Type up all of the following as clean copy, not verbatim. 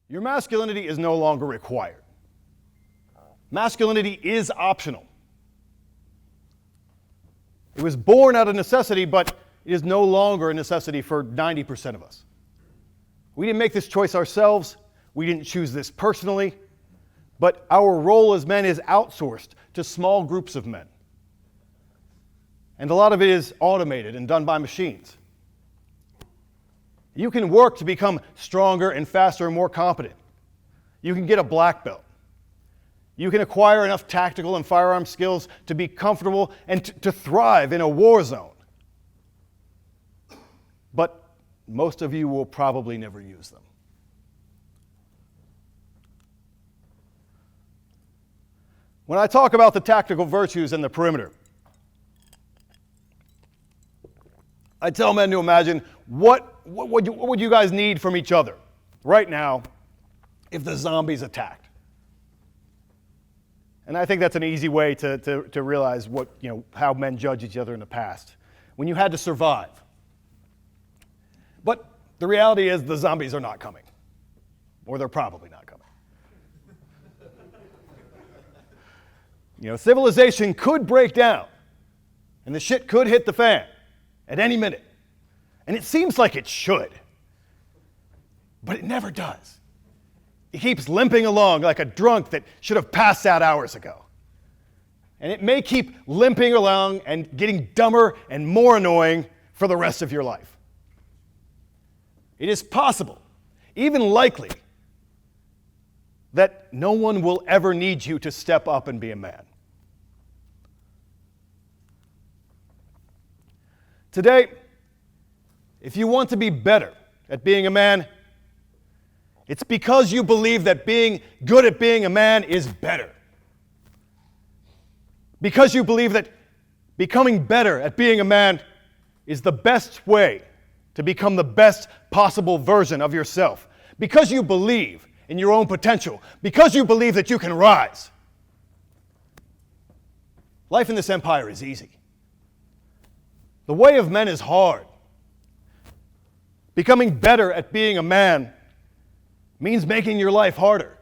Your masculinity is no longer required. Masculinity is optional. It was born out of necessity, but it is no longer a necessity for 90% of us. We didn't make this choice ourselves. We didn't choose this personally. But our role as men is outsourced to small groups of men. And a lot of it is automated and done by machines. You can work to become stronger and faster and more competent. You can get a black belt. You can acquire enough tactical and firearm skills to be comfortable and to thrive in a war zone. But most of you will probably never use them. When I talk about the tactical virtues and the perimeter, I tell men to imagine what would you guys need from each other right now if the zombies attacked. And I think that's an easy way to realize how men judge each other in the past. When you had to survive. But the reality is the zombies are not coming. Or they're probably not coming. Civilization could break down. And the shit could hit the fan at any minute. And it seems like it should. But it never does. It keeps limping along like a drunk that should have passed out hours ago. And it may keep limping along and getting dumber and more annoying for the rest of your life. It is possible, even likely, that no one will ever need you to step up and be a man. Today, if you want to be better at being a man, it's because you believe that being good at being a man is better. Because you believe that becoming better at being a man is the best way to become the best possible version of yourself. Because you believe in your own potential. Because you believe that you can rise. Life in this empire is easy. The way of men is hard. Becoming better at being a man means making your life harder.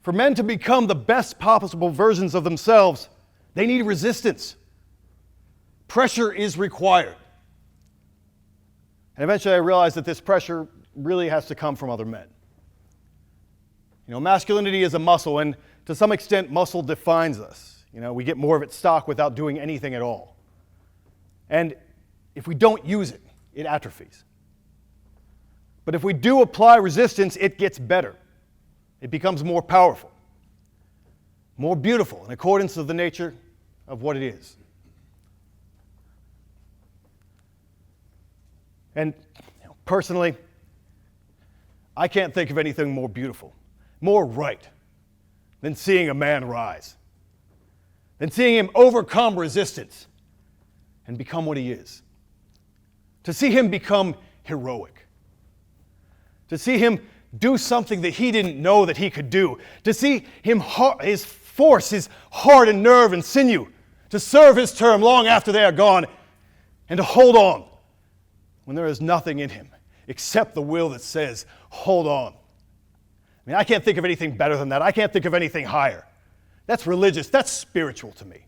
For men to become the best possible versions of themselves, they need resistance. Pressure is required. And eventually I realized that this pressure really has to come from other men. Masculinity is a muscle, and to some extent, muscle defines us. We get more of its stock without doing anything at all. And if we don't use it, it atrophies. But if we do apply resistance, it gets better. It becomes more powerful, more beautiful in accordance with the nature of what it is. And personally, I can't think of anything more beautiful, more right, than seeing a man rise, than seeing him overcome resistance and become what he is. To see him become heroic. To see him do something that he didn't know that he could do. To see him, his force, his heart and nerve and sinew, to serve his term long after they are gone, and to hold on when there is nothing in him except the will that says, hold on. I can't think of anything better than that. I can't think of anything higher. That's religious. That's spiritual to me.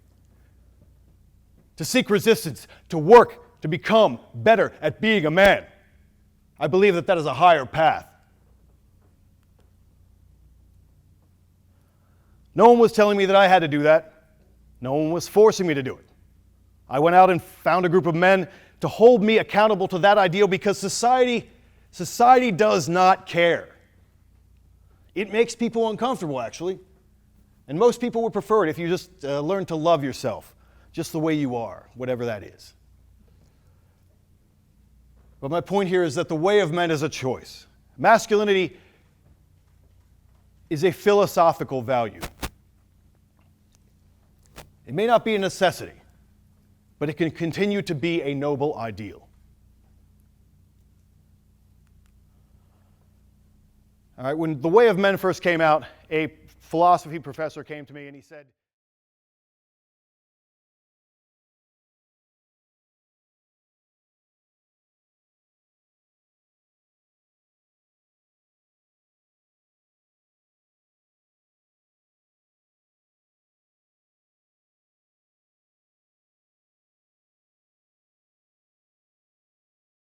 To seek resistance, to work, to become better at being a man. I believe that is a higher path. No one was telling me that I had to do that. No one was forcing me to do it. I went out and found a group of men to hold me accountable to that ideal because society does not care. It makes people uncomfortable, actually. And most people would prefer it if you just learn to love yourself just the way you are, whatever that is. But my point here is that the way of men is a choice. Masculinity is a philosophical value. It may not be a necessity, but it can continue to be a noble ideal. All right, when The Way of Men first came out, a philosophy professor came to me and he said,